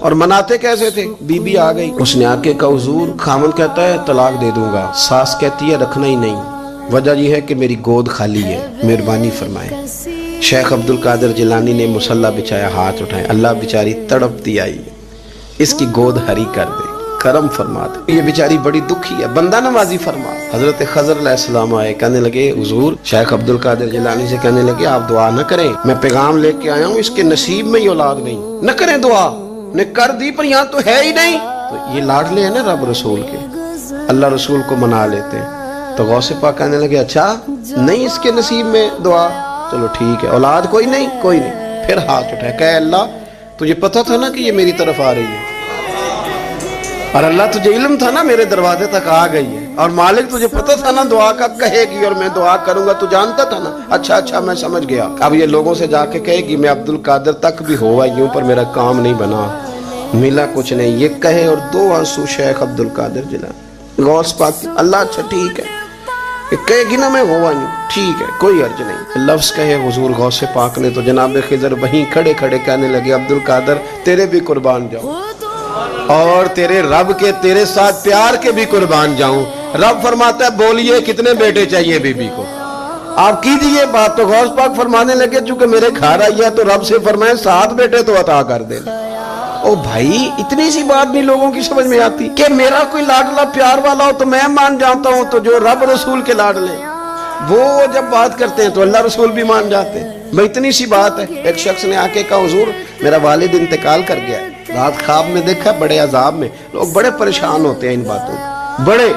اور مناتے کیسے تھے؟ بی آ گئی، اس نے آ کے کہا حضور خامن کہتا ہے طلاق دے دوں گا، ساس کہتی ہے رکھنا ہی نہیں، وجہ یہ ہے کہ میری گود خالی ہے، مہربانی فرمائے۔ شیخ عبد القادر جیلانی نے مصلی بچھایا، ہاتھ اٹھائے، اللہ بیچاری تڑپتی آئی، اس کی گود ہری کر دے، کرم فرما دے، یہ بیچاری بڑی دکھی ہے، بندہ نوازی فرما۔ حضرت خضر علیہ السلام آئے، کہنے لگے حضور شیخ عبد القادر جیلانی سے کہنے لگے آپ دعا نہ کریں، میں پیغام لے کے آیا ہوں، اس کے نصیب میں یہ اولاد نہیں، نہ کریں دعا، نے کر دی پر یہاں تو ہے ہی نہیں۔ تو یہ لاڈلے ہیں نا رب رسول کے، اللہ رسول کو منا لیتے ہیں۔ تو غوث پاک کہنے لگے اچھا نہیں اس کے نصیب میں دعا، چلو ٹھیک ہے، اولاد کوئی نہیں، کوئی نہیں۔ پھر ہاتھ اٹھائے، کہے اللہ تجھے پتہ تھا نا کہ یہ میری طرف آ رہی ہے، اور اللہ تجھے علم تھا نا میرے دروازے تک آ گئی ہے، اور مالک تجھے پتہ تھا نا دعا کا کہے گی اور میں دعا کروں گا، تو جانتا تھا نا۔ اچھا میں سمجھ گیا، اب یہ لوگوں سے جا کے کہے گی میں عبد القادر تک بھی ہوا یوں پر میرا کام نہیں بنا، ملا کچھ نہیں، یہ کہے اور دو آنسو شیخ عبد القادر جیلانی۔ غوث پاک اللہ اچھا ٹھیک ہے، کہے گی نا میں ہوا یوں، ٹھیک ہے کوئی عرض نہیں، لفظ کہے حضور غوث پاک نے تو جناب خضر وہیں کھڑے کھڑے کہنے لگے عبد القادر تیرے بھی قربان جاؤں، اور تیرے رب کے تیرے ساتھ پیار کے بھی قربان جاؤں۔ رب فرماتا ہے بولیے کتنے بیٹے چاہیے بی بی کو، آپ کیجئے بات۔ تو غوث پاک فرمانے لگے چونکہ میرے گھر آئی ہے تو رب سے فرمائے 7 بیٹے تو عطا کر دے۔ او بھائی اتنی سی بات نہیں لوگوں کی سمجھ میں آتی کہ میرا کوئی لاڈلا پیار والا ہو تو میں مان جاتا ہوں، تو جو رب رسول کے لاڈلے وہ جب بات کرتے ہیں تو اللہ رسول بھی مان جاتے ہیں۔ بھائی اتنی سی بات ہے۔ ایک شخص نے آ کے کہا حضور میرا والد انتقال کر گیا ہے، رات خواب میں دیکھا بڑے عذاب میں، لوگ بڑے پریشان ہوتے ہیں ان باتوں بڑے،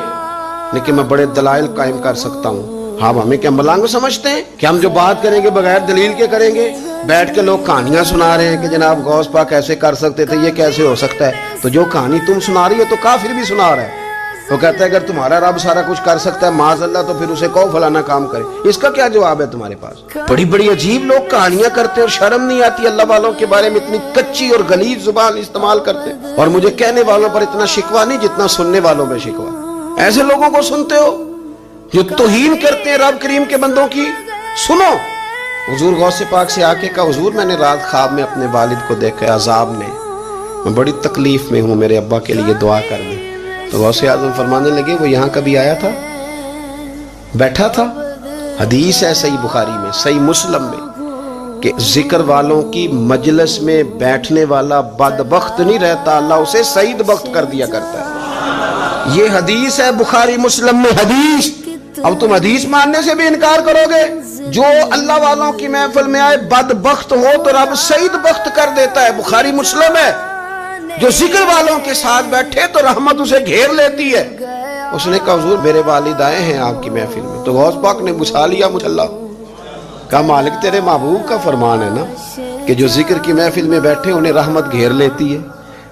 لیکن میں بڑے دلائل قائم کر سکتا ہوں۔ ہم ہمیں کیا ملنگ سمجھتے ہیں کہ ہم جو بات کریں گے بغیر دلیل کے کریں گے؟ بیٹھ کے لوگ کہانیاں سنا رہے ہیں کہ جناب غوث پاک ایسے کر سکتے تھے، یہ کیسے ہو سکتا ہے؟ تو جو کہانی تم سنا رہی ہو تو کافر بھی سنا رہا ہے۔ وہ کہتا ہے اگر تمہارا رب سارا کچھ کر سکتا ہے معاذ اللہ تو پھر اسے کہو فلانا کام کرے، اس کا کیا جواب ہے تمہارے پاس؟ بڑی بڑی عجیب لوگ کہانیاں کرتے اور شرم نہیں آتی اللہ والوں کے بارے میں اتنی کچی اور غلیظ زبان استعمال کرتے، اور مجھے کہنے والوں پر اتنا شکوہ نہیں جتنا سننے والوں میں شکوہ۔ ایسے لوگوں کو سنتے ہو جو توہین کرتے ہیں رب کریم کے بندوں کی؟ سنو حضور غوث پاک سے آ کے کہا حضور میں نے رات خواب میں اپنے والد کو دیکھا عذاب میں بڑی تکلیف میں ہوں، میرے ابا کے لیے دعا کر دیں۔ تو غوث اعظم فرمانے لگے وہ یہاں کبھی آیا تھا؟ بیٹھا تھا؟ حدیث ہے صحیح بخاری میں صحیح مسلم میں کہ ذکر والوں کی مجلس میں بیٹھنے والا بدبخت نہیں رہتا، اللہ اسے سعید بخت کر دیا کرتا ہے۔ یہ حدیث ہے بخاری مسلم میں حدیث۔ اب تم حدیث ماننے سے بھی انکار کرو گے؟ جو اللہ والوں کی محفل میں آئے بدبخت ہو تو رب سعید بخت کر دیتا ہے، بخاری مسلم ہے۔ جو ذکر والوں کے ساتھ بیٹھے تو رحمت اسے گھیر لیتی ہے۔ اس نے کہا حضور میرے والد آئے ہیں آپ کی محفل میں۔ تو غوث پاک نے بچھا لیا مصلی، کہا مالک تیرے محبوب کا فرمان ہے نا کہ جو ذکر کی محفل میں بیٹھے انہیں رحمت گھیر لیتی ہے،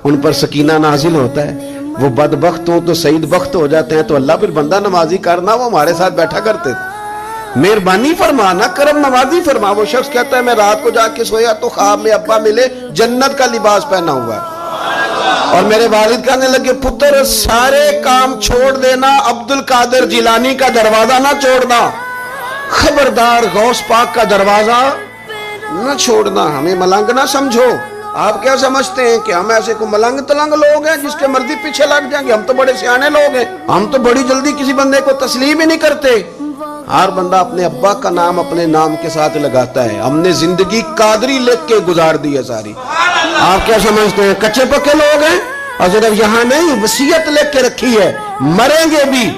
ان پر سکینہ نازل ہوتا ہے، وہ بدبخت ہوں تو سعید بخت ہو جاتے ہیں۔ تو اللہ پھر بندہ نمازی کرنا، وہ ہمارے ساتھ بیٹھا کرتے تھے، مہربانی فرمانا، کرم نوازی فرما۔ وہ شخص کہتا ہے میں رات کو جا کے سویا تو خواب میں ابا ملے جنت کا لباس پہنا ہوا ہے، اور میرے والد کہنے لگے پتر سارے کام چھوڑ دینا، عبد القادر جیلانی کا دروازہ نہ چھوڑنا، خبردار غوث پاک کا دروازہ نہ چھوڑنا، ہمیں ملنگ نہ سمجھو۔ آپ کیا سمجھتے ہیں کہ ہم ایسے کو ملنگ تلنگ لوگ ہیں جس کے مرضی پیچھے لگ جائیں گے؟ ہم تو بڑے سیانے لوگ ہیں، ہم تو بڑی جلدی کسی بندے کو تسلیم ہی نہیں کرتے۔ ہر بندہ اپنے ابا کا نام اپنے نام کے ساتھ لگاتا ہے، ہم نے زندگی قادری لکھ کے گزار دی ہے ساری۔ آپ کیا سمجھتے ہیں کچے پکے لوگ ہیں؟ اور صرف یہاں نہیں وصیت لکھ کے رکھی ہے، مریں گے بھی